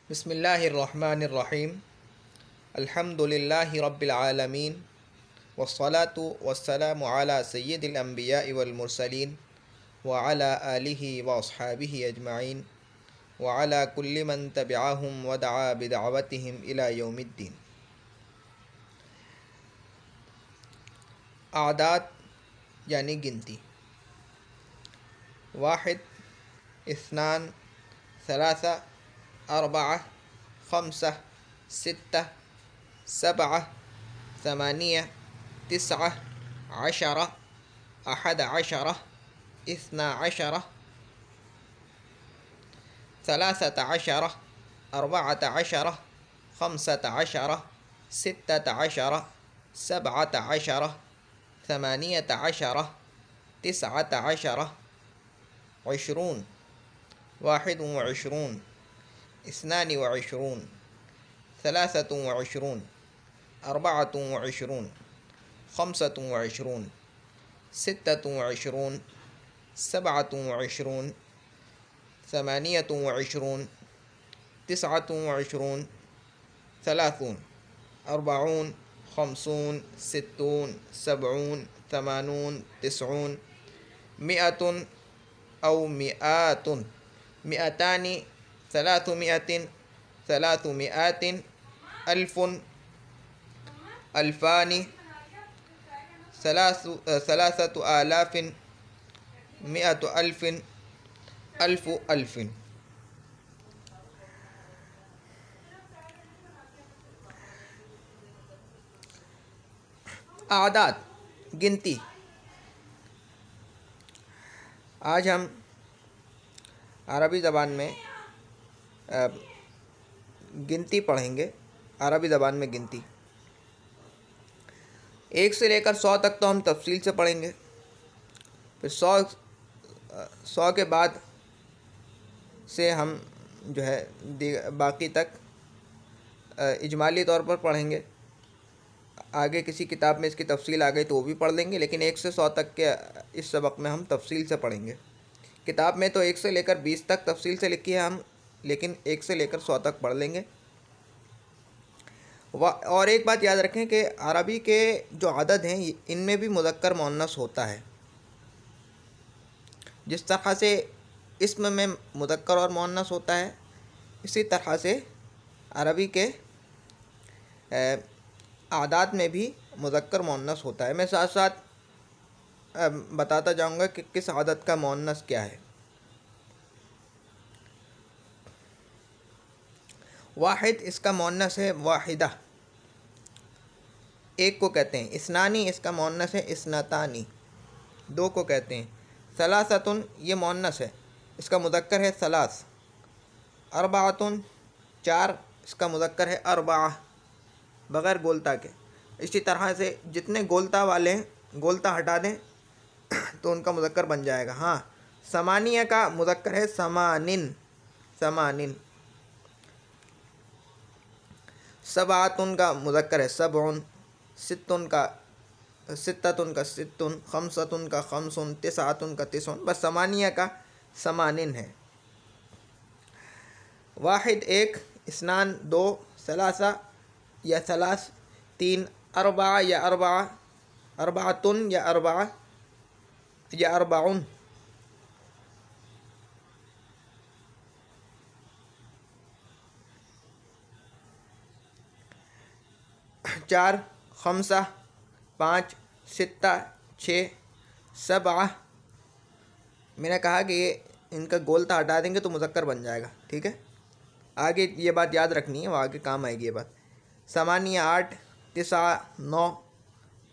बिस्मिल्लाहिर्रहमानिर्रहीम अल्हम्दुलिल्लाहि रब्बिल आलमीन वस्सलातु वस्सलामु अला सय्यिदिल अंबिया'i वल मुरसलीन व अला आलिहि व अस्हाबिहि अजमाइन व अला कुल्लि मन तबिअहुम व दआ बिदअवतिहिम इला यौमिद्दीन। आदात यानी गिनती। वाहिद, इस्नान, सलासा, अर्बआ, खम्सा, सित्ता, सबआ, समानिया, तिस्आ, अशरा, अहद अशरा, इस्ना अशरा, सलासत अशरा, अर्बअत अशरा, खम्सत अशरा, सित्तत अशरा, सबअत अशरा, समानियत अशरा, तिस्अत अशरा, इश्रून, वाहिद व इश्रून, इस्नानि व इश्रून, सलासतु व इश्रून, अर्बअतु व इश्रून, खम्सतु व इश्रून, सित्ततु व इश्रून, सबअतु व इश्रून, समानियतु व इश्रून, तिस्अतु व इश्रून, सलासून, अर्बऊन, खम्सून, सित्तून, सबऊन, तमानून, तिस्ऊन, मिअतुन औ मिआतुन, मिअतानि, सलासुमिअतिन, सलासुमिआतिन, अल्फुन, अल्फानि, सलासतु आलाफिन, मिअतु अल्फिन, अल्फु अल्फिन। आदात गिनती। आज हम अरबी ज़बान में गिनती पढ़ेंगे। अरबी ज़बान में गिनती 1 से लेकर 100 तक तो हम तफसील से पढ़ेंगे। फिर 100 के बाद से हम जो है बाकी तक इजमाली तौर पर पढ़ेंगे। आगे किसी किताब में इसकी तफसील आ गई तो वो भी पढ़ लेंगे, लेकिन 1 से 100 तक के इस सबक में हम तफसील से पढ़ेंगे। किताब में तो 1 से लेकर 20 तक तफसील से लिखी है हम, लेकिन 1 से लेकर 100 तक पढ़ लेंगे। और एक बात याद रखें कि अरबी के जो अदद हैं इनमें भी मुज़क्कर मुअन्नस होता है। जिस तरह से इस्म में मुज़क्कर और मुअन्नस होता है, इसी तरह से अरबी के आदात में भी मुज़क्कर मुअन्नस होता है। मैं साथ साथ बताता जाऊंगा कि किस आदत का मुअन्नस क्या है। वाहिद इसका मुअन्नस है वाहिदा, एक को कहते हैं। इस्नानी इसका मुअन्नस है इस्नतानी, 2 को कहते हैं। सलासतुन ये मुअन्नस है, इसका मुज़क्कर है सलास। अर्बअतुन 4, इसका मुज़क्कर है अर्बआ बग़ैर गोलता के। इसी तरह से जितने गोलता वाले हैं, गोलता हटा दें तो उनका मुज़क्कर बन जाएगा। हाँ, समानिया का मुज़क्कर है समानिन, समानिन। सबआतुन का मुज़क्कर है सबउन, सित्तुन का सित्तुन, खम्सतुन का खम्सुन, तिस्अतुन का तिस्उन। बस समानिया का समानिन है। वाहिद 1, इस्नान 2, सलासा या सलास 3, अर्बआ या अर्बआ, अर्बअतुन या अर्बआ या अर्बउन, 4, खम्सा 5, सित्ता 6, सबआ। मैंने कहा कि ये इनका गोलता हटा देंगे तो मुज़क्कर बन जाएगा, ठीक है। आगे ये बात याद रखनी है, वो आगे काम आएगी ये बात। समानिया 8, तिस्आ 9,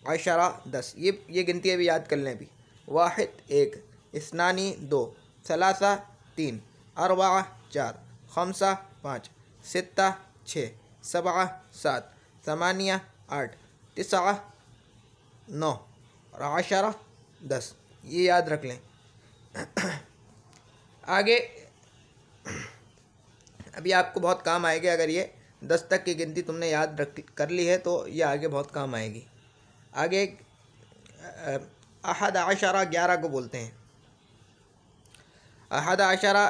अशरा 10। ये गिनती अभी याद कर लें अभी। वाहिद 1, इस्नानी 2, सलासा 3, अर्बआ 4, खम्सा 5, सित्ता 6, सबआ 7, समानिया 8, तिस्आ 9 और अशरा 10। ये याद रख लें। आगे अभी आपको बहुत काम आएगी। अगर ये 10 तक की गिनती तुमने याद कर ली है तो ये आगे बहुत काम आएगी। आगे अहद अशरा 11 को बोलते हैं। अहद अशरा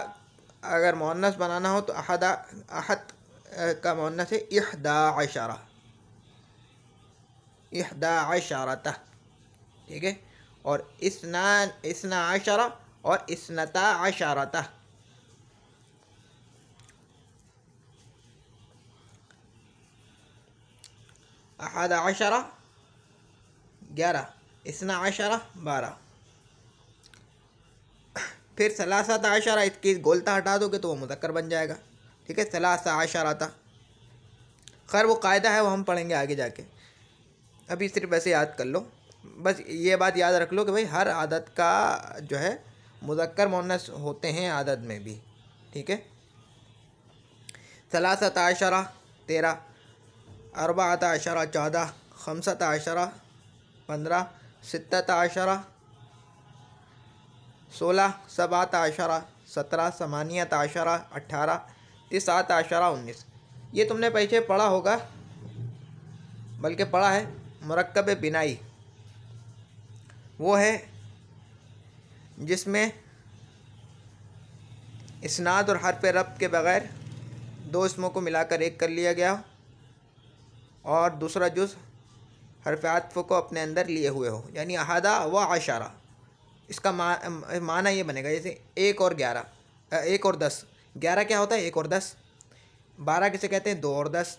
अगर मुअन्नस बनाना हो तो अहद का मुअन्नस है इहदा अशरा, इहदा अशरता, ठीक है। और इस्ना अशरा और इस्नता अशरता। अहद अशरा 11, इस्ना अशरा 12। फिर सलासत आशरा, इसकी गोलता हटा दोगे तो वो मुज़क्कर बन जाएगा, ठीक है। सलासा आशराता, खैर वो कायदा है, वो हम पढ़ेंगे आगे जाके, अभी सिर्फ ऐसे याद कर लो। बस ये बात याद रख लो कि भाई हर आदत का जो है मुज़क्कर मुअन्नस होते हैं आदत में भी, ठीक है। सलासत आशरा 13, अरबात आशरा 14, खमसत आशरा 15, सित्तत आशरा 16, सबात आशरा 17, समानियत आशरा 18, तिसात आशरा 19। ये तुमने पीछे पढ़ा होगा, बल्कि पढ़ा है। मुरक्कब बिनाई वो है जिसमें इस्नाद और हर्फ रब के बग़ैर दो इसमों को मिलाकर एक कर लिया गया और दूसरा जुज़ हर्फ आत्फ़ को अपने अंदर लिए हुए हो, यानी अहदा व अशरा। इसका माना ये बनेगा जैसे 1 और 11, 1 और 10। 11 क्या होता है? 1 और 10। 12 किसे कहते हैं? 2 और 10।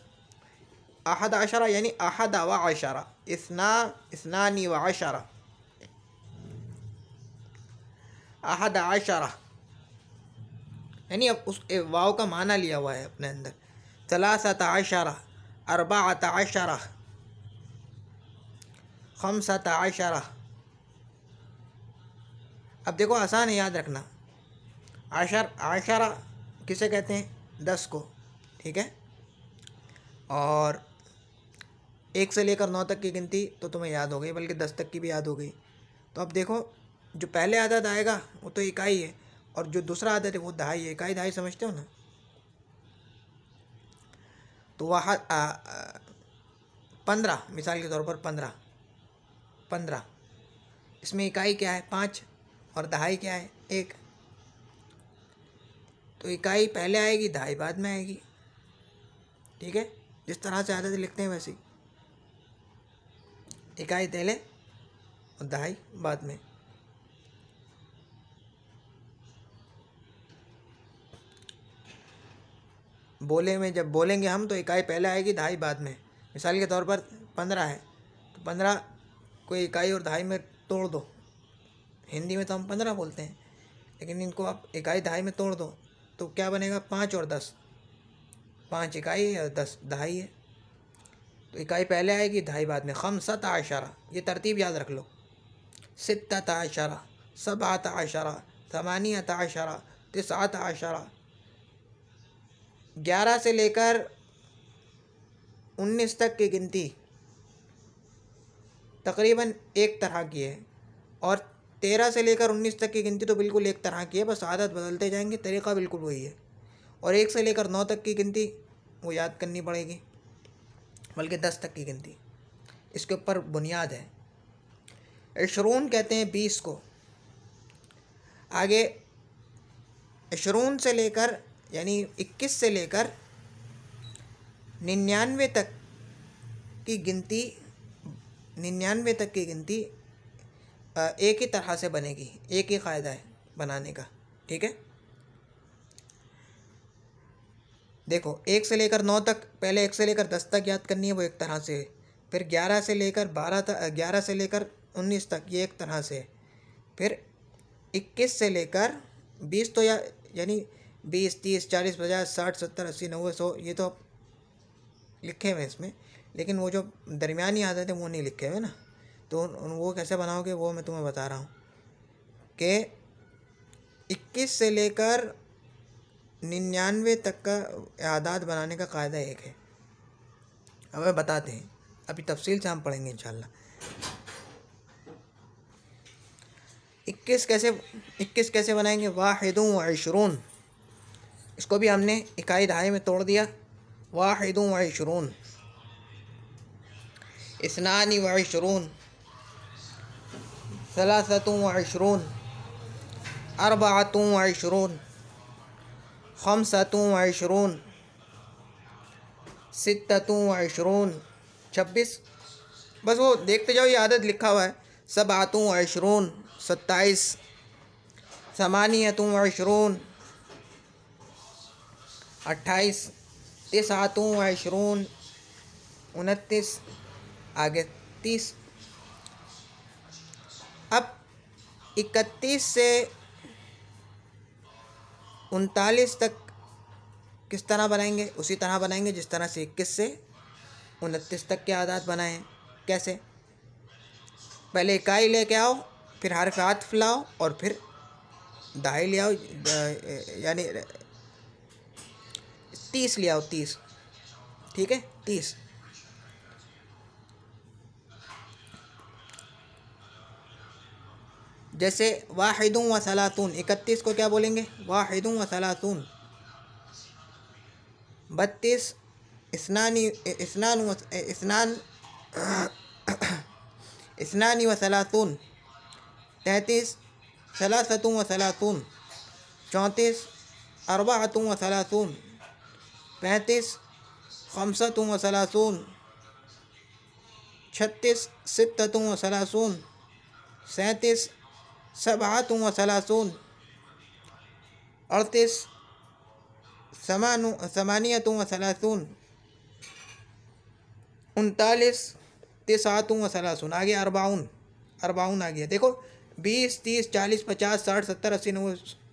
अहद अशरा यानी अहद व अशरा, इस्नानी व अशरा, अहद अशरा यानी अब उस वाव का माना लिया हुआ है अपने अंदर। सलासत अशरा, अरबाअत अशरा, खमसत अशरा। अब देखो आसान है याद रखना, आशरा किसे कहते हैं? 10 को, ठीक है। और 1 से लेकर 9 तक की गिनती तो तुम्हें याद हो गई, बल्कि 10 तक की भी याद हो गई। तो अब देखो जो पहले आदत आएगा वो तो इकाई है, और जो दूसरा आदत है वो दहाई है। इकाई दहाई समझते हो ना? तो वह 15, मिसाल के तौर पर 15, इसमें इकाई क्या है? 5, और दहाई क्या है? 1। तो इकाई पहले आएगी, दहाई बाद में आएगी, ठीक है। जिस तरह से आदत लिखते हैं वैसे ही, इकाई पहले और दहाई बाद में। बोले में जब बोलेंगे हम तो इकाई पहले आएगी, दहाई बाद में। मिसाल के तौर पर 15 है तो 15 को इकाई और दहाई में तोड़ दो। हिंदी में तो हम 15 बोलते हैं, लेकिन इनको आप इकाई दहाई में तोड़ दो तो क्या बनेगा? 5 और 10। 5 इकाई है और 10 दहाई है, तो इकाई पहले आएगी, दहाई बाद में। खमसत आशरा, ये तरतीब याद रख लो। सित्तत आशरा, सबात आशरा, समानियत आशरा, तिसात आशरा। 11 से लेकर 19 तक की गिनती तकरीबन एक तरह की है, और 13 से लेकर 19 तक की गिनती तो बिल्कुल एक तरह की है, बस आदत बदलते जाएंगे, तरीक़ा बिल्कुल वही है। और 1 से लेकर 9 तक की गिनती वो याद करनी पड़ेगी, बल्कि 10 तक की गिनती इसके ऊपर बुनियाद है। इशरून कहते हैं 20 को। आगे इशरून से लेकर यानी 21 से लेकर 99 तक की गिनती, 99 तक की गिनती एक ही तरह से बनेगी, एक ही क़ायदा है बनाने का, ठीक है। देखो 1 से लेकर 9 तक, पहले 1 से लेकर 10 तक याद करनी है, वो एक तरह से। फिर 11 से लेकर 12 तक, 11 से लेकर 19 तक ये एक तरह से। फिर 21 से लेकर 20 तो यानी 20, 30, 40, 50, 60, 70, 80, 90, 100 ये तो लिखे हुए हैं इसमें, लेकिन वो जो दरमियानी आदत है वो नहीं लिखे हुए ना। तो वो कैसे बनाओगे वो मैं तुम्हें बता रहा हूँ कि 21 से लेकर 99 तक का आदाद बनाने का कायदा एक है। अब बताते हैं, अभी तफसील से हम पढ़ेंगे इंशाल्लाह। 21 कैसे बनाएंगे? वाहिदुन व इशरून, इसको भी हमने इकाई दहाई में तोड़ दिया। वाहिदुन व इशरून, इस्नानी व इशरून, सलासतुन व इशरून, अरबाअतुन व इशरून, खमसतुन व इशरून, सित्ततुन व इशरून 26। बस वो देखते जाओ, ये आदत लिखा हुआ है। सबअतुन व इशरून 27, समानियतुन व इशरून 28, तिसअतुन व इशरून 29, आगे 30। अब 31 से 39 तक किस तरह बनाएंगे? उसी तरह बनाएंगे जिस तरह से 21 से 29 तक के आदात बनाए हैं। कैसे? पहले इकाई लेके आओ, फिर हर्फ आत्फ लाओ और फिर दहाई ले आओ, यानी 30 ले आओ, 30। ठीक है, 30। जैसे वाहिदुन व सलातून, 31 को क्या बोलेंगे? वाहिदुन व सलातून। 32 इस्नानी व सलातून। 33 सलासतुन व सलातून। 34 अर्बाअतुन व सलातून। 35 खमसतुन व सलातून। 36 सित्ततुन व सलातून। 37 सबअतुन व सलातून। 38 समानियतुन व सलातून। 39 तिसअतुन व सलातून। आगे अरबाउन आ गया। देखो 20, 30, 40, 50, 60, 70, 80,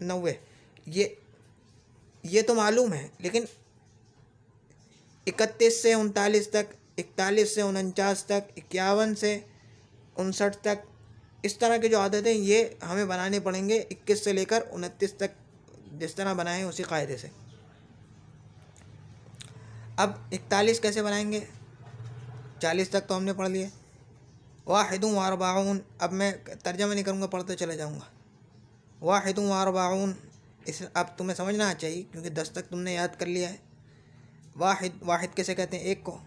90 ये तो मालूम है, लेकिन 31 से 39 तक, 41 से 49 तक, 51 से 59 तक, इस तरह के जो आदतें ये हमें बनाने पड़ेंगे 21 से लेकर 29 तक, जिस तरह बनाए हैं उसी कायदे से। अब 41 कैसे बनाएंगे? 40 तक तो हमने पढ़ लिए। वाहिदुन व अर्बाउन, अब मैं तर्जमा नहीं करूँगा, पढ़ते चले जाऊँगा। वाहिदुन व अर्बाउन, इस अब तुम्हें समझना चाहिए क्योंकि 10 तक तुमने याद कर लिया है। वाहिद किसे कहते हैं? एक को।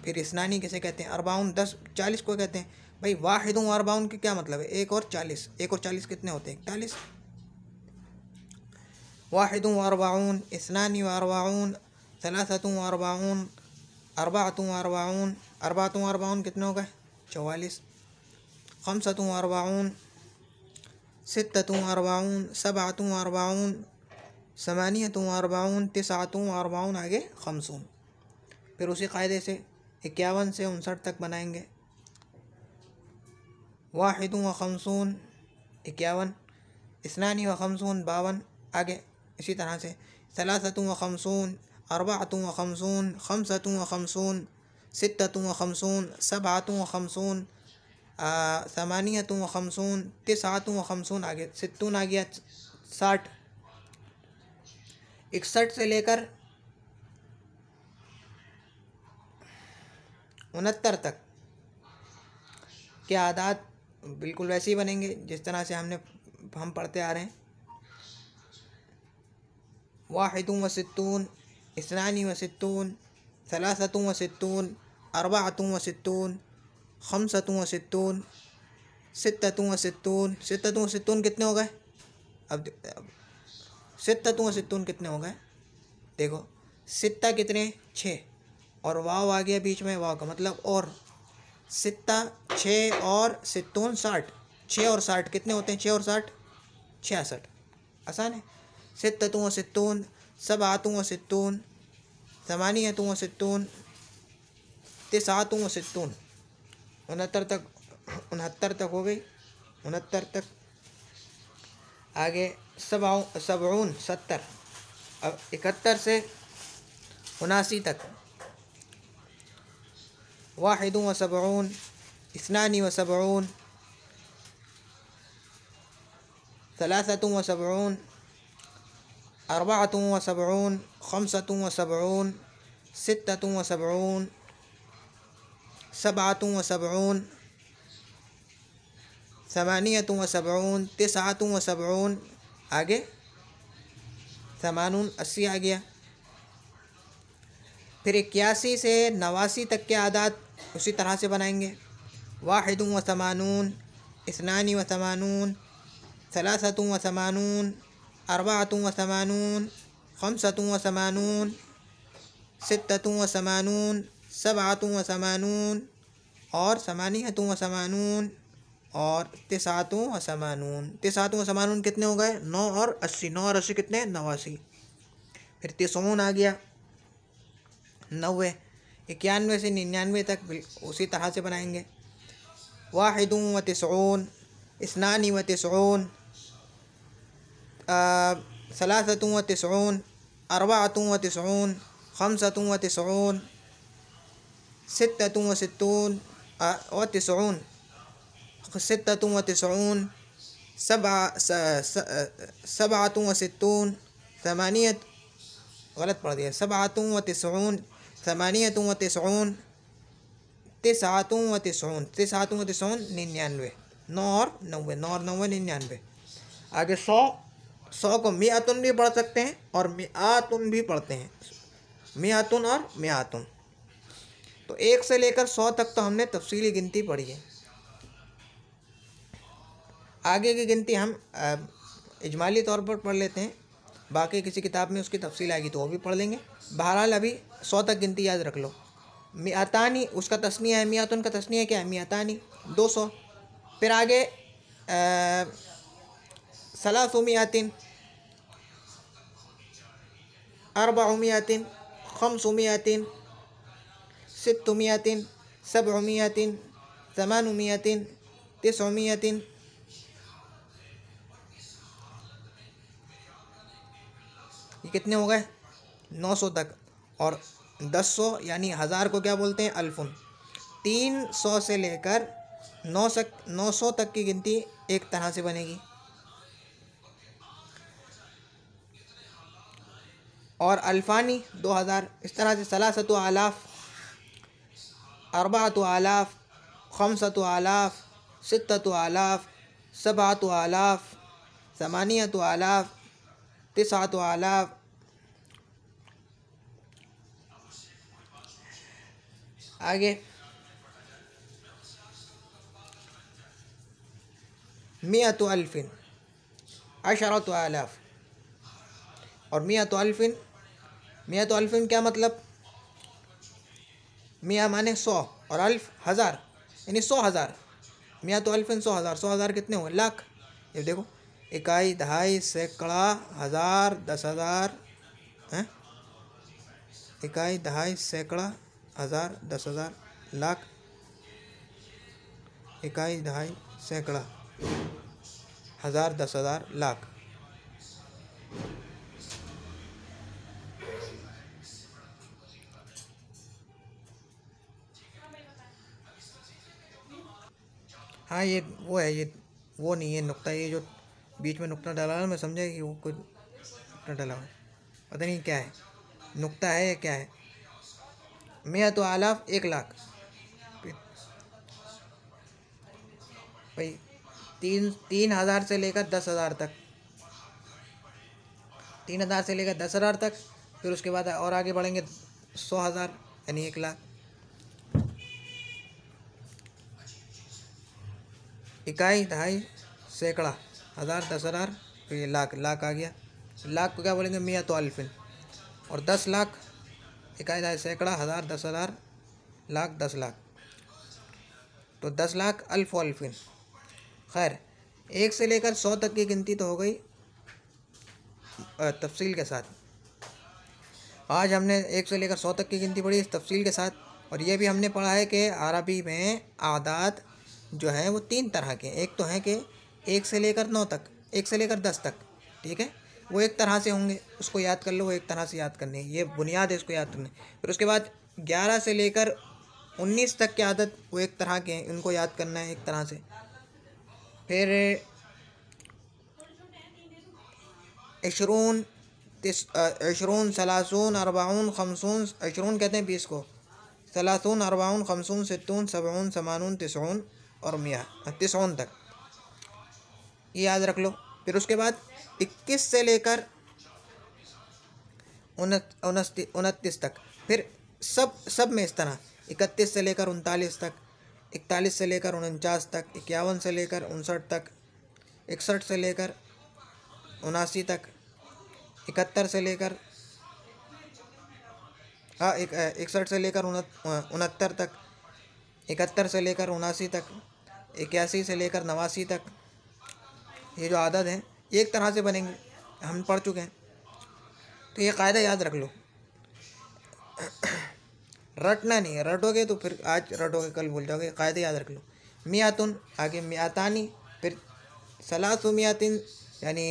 फिर इस्नानी किसे कहते हैं? अर्बाउन 10, 40 को कहते हैं। भाई वाहिदुन व अर्बाउन के क्या मतलब है? 1 और 40। 1 और 40 कितने होते हैं? 41। वाहिदुन व अर्बाउन, इस्नानी व अर्बाउन, सलासतुन व अर्बाउन, अर्बाअतुन व अर्बाउन। अर्बाअतुन व अर्बाउन कितने हो गए? 44। खमसतुन व अर्बाउन, सित्ततुन व अर्बाउन, सबअतुन व अर्बाउन, समानियतुन व अर्बाउन, तिसअतुन व अर्बाउन, आगे खमसून। फिर उसी कायदे से 51 से 59 तक बनाएंगे। वाहिदुन व खमसून 51, इस्नानी व खमसून 52, आगे इसी तरह से सलासतुन व खमसून, अर्बाअतुन व खमसून, खमसतुन व खमसून, सित्ततुन व खमसून, सबअतुन व खमसून, समानियतुन व खमसून, तिसअतुन व खमसून, आगे सित्तून आ गया 60। 61 से लेकर 69 तक के आदात बिल्कुल वैसे ही बनेंगे जिस तरह से हम पढ़ते आ रहे हैं। वाहिदुन व सित्तून, इस्नानी व सित्तून, सलासतुन व सित्तून, अर्बाअतुन व सित्तून, खमसतुन व सित्तून, सित्ततुन व सित्तून। सित्ततुन व सित्तून कितने हो गए? अब सित्ततुन व सित्तून कितने हो गए? देखो सित्ता कितने? 6, और वाव आ गया बीच में, वाव का मतलब और। सित्ता 6 और सित्तून 60। 6 और 60 कितने होते हैं? 6 और 60 66। आसान है। सित्ततुन व सित्तून, सबअतुन व सित्तून, समानियतुन व सित्तून, तिसअतुन व सित्तून। 69 तक हो गई। 69 तक। आगे सबऊन 70। अब 71 से 79 तक। वाहिदुन व सबऊन, इस्नानी व सबऊन, सलासतुन व सबऊन, अर्बाअतुन व सबऊन, खमसतुन व सबऊन, सित्ततुन व सबऊन, सबअतुन व सबऊन, समानियतुन व सबऊन, तिसअतुन व सबऊन, आगे समानून 80 आ गया। फिर 81 से 89 तक के आदात उसी तरह से बनाएंगे। वाहिदुन व समानून, इस्नानी व समानून, सलासतुन व समानून, अर्बाअतुन व समानून, खमसतुन व समानून, सित्ततुन व समानून, सबअतुन व समानून और समानियतुन व समानून और तिसातुन व समानून। तिसातुन व समानून कितने हो गए? 9 और 80। 9 और 80 कितने? 89। फिर तिसऊन आ गया 90। 91 से 99 तक उसी तरह से बनाएंगे। वाहिदुन व तिसऊन, इस्नानी व तिसऊन, सलासतुन व तिसऊन, अर्बअतुन व तिसऊन, खमसतुन व तिसऊन, सित्ततुन व सित्तून व तिसऊन, सित्ततुन व तिसऊन, सबअतुन व सित्तून, समानियत, गलत पढ़ दिया, सबअतुन व तिसऊन, समानियतुन व तिसऊन, तिसअतुन व तिसऊन, तिसअतुन व तिसऊन 99। 9 और 90, 9 और 90 99। आगे 100, 100 को मिअतुन भी पढ़ सकते हैं और मिआतुन भी पढ़ते हैं, मिअतुन और मिआतुन। तो 1 से लेकर 100 तक तो हमने तफसीली गिनती पढ़ी है। आगे की गिनती हम इजमाली तौर पर पढ़ लेते हैं, बाकी किसी किताब में उसकी तफसील आएगी तो वो भी पढ़ लेंगे। बहरहाल अभी 100 तक गिनती याद रख लो। मिअतानी उसका तस्निया है, मिअतुन का तस्निया क्या है? मिअतानी, 200। फिर आगे सलासुमिअतिन, अर्बउमिअतिन, खमसुमिअतिन, सित्तुमिअतिन, सबउमिअतिन, समानुमिअतिन, तिसउमिअतिन। ये कितने हो गए? 900 तक। और 1000 यानी 1000 को क्या बोलते हैं? अल्फुन। 300 से लेकर 900 तक की गिनती एक तरह से बनेगी। और अल्फानी 2000। इस तरह से सलासतु आलाफ, अर्बअतु आलाफ, खमसतु आलाफ, सित्ततु आलाफ, सबअतु आलाफ, समानियतु आलाफ, तिसअतु आलाफ। आगे मिअतु अल्फिन, अशरतु आलाफ। और मिअतु अल्फिन, मिअतु अल्फिन क्या मतलब? मिया माने 100 और अल्फ 1000, यानी 100,000। मिअतु अल्फिन 100,000। 100,000 कितने हुए? लाख। ये देखो, इकाई, दहाई, सैकड़ा, हज़ार, 10,000 हैं, इकाई, दहाई, सैकड़ा, हज़ार, 10,000, लाख, इकाई, दहाई, सैकड़ा, हज़ार, 10,000, लाख। हाँ ये वो है, ये वो नहीं है नुक्ता, ये जो बीच में नुक्ता डाला है मैं समझा कि वो कोई नुक्ता डाला हुआ है, पता नहीं क्या है, नुक्ता है या क्या है। मिअतु आलाफ 1,00,000 भाई। 3,000 से लेकर 10,000 तक, 3,000 से लेकर 10,000 तक। फिर उसके बाद और आगे बढ़ेंगे 100,000 यानी 1,00,000। इकाई, दहाई, सैकड़ा, हज़ार, 10,000, फिर ये लाख, लाख आ गया। लाख को क्या बोलेंगे? मिअतु अल्फिन। और 10 लाख, इकाई, दहाई, सैकड़ा, हज़ार, 10,000, लाख, 10 लाख। तो 10 लाख अल्फ अल्फिन। खैर, 1 से लेकर 100 तक की गिनती तो हो गई तफसील के साथ। आज हमने 1 से लेकर 100 तक की गिनती पढ़ी इस तफसील के साथ। और ये भी हमने पढ़ा है कि अरबी में आदाद जो है वो 3 तरह के। एक तो है कि 1 से लेकर 9 तक, 1 से लेकर 10 तक, ठीक है, वो एक तरह से होंगे, उसको याद कर लो, वो एक तरह से याद करने, ये बुनियाद है, इसको याद करने। फिर उसके बाद 11 से लेकर 19 तक की आदत वो एक तरह के हैं, उनको याद करना है एक तरह से। फिर 20, 20, सलासून, अरबाउन, खमसून। 20 कहते हैं 20 को, सलासून, अरबाउन, खमसून, सित्तून, सबऊन, समानून, तिसऊन और मिया, 90 तक, ये याद रख लो। फिर उसके बाद 21 से लेकर 29 तक। फिर सब में इस तरह 31 से लेकर 39 तक, 41 से लेकर 49 तक, 51 से लेकर 59 तक, 61 से लेकर 79 तक, 71 से लेकर हाँ, 61 से लेकर 69 तक, 71 से लेकर 79 तक, 81 से लेकर 89 तक, ये जो आदद हैं एक तरह से बनेंगे, हम पढ़ चुके हैं। तो ये कायदा याद रख लो, रटना नहीं है, रटोगे तो फिर आज रटोगे कल भूल जाओगे। कायदा याद रख लो, मियातुन आगे मियातानी, फिर सलासु मियातिन यानी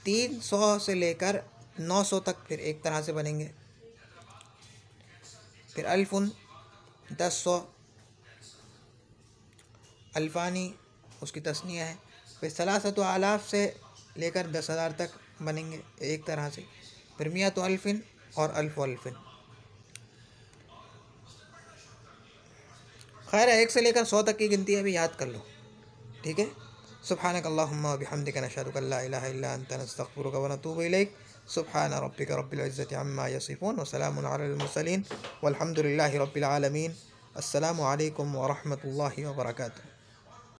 300 से लेकर 900 तक फिर एक तरह से बनेंगे। फिर अल्फुन 1000, अल्फ़ानी उसकी तस्निया है। फिर सलासतु आलाफ से लेकर 10,000 तक बनेंगे एक तरह से। फिर मियातु अल्फिन और अल्फ़ अल्फिन। खैर है, 1 से लेकर 100 तक की गिनती है, अभी याद कर लो, ठीक है। सुब्हानक अल्लाहुम्मा व बिहम्दिका नशहदु अन ला इलाहा इल्ला अंता नस्तगफिरुका व नतूबु इलैक। सुब्हान रब्बिका रब्बिल इज़्ज़ति अम्मा यसिफून व सलामुन अलल मुरसलीन वल्हम्दुलिल्लाहि रब्बिल आलमीन। अस्सलामु अलैकुम व रहमतुल्लाहि व बरकातुहू।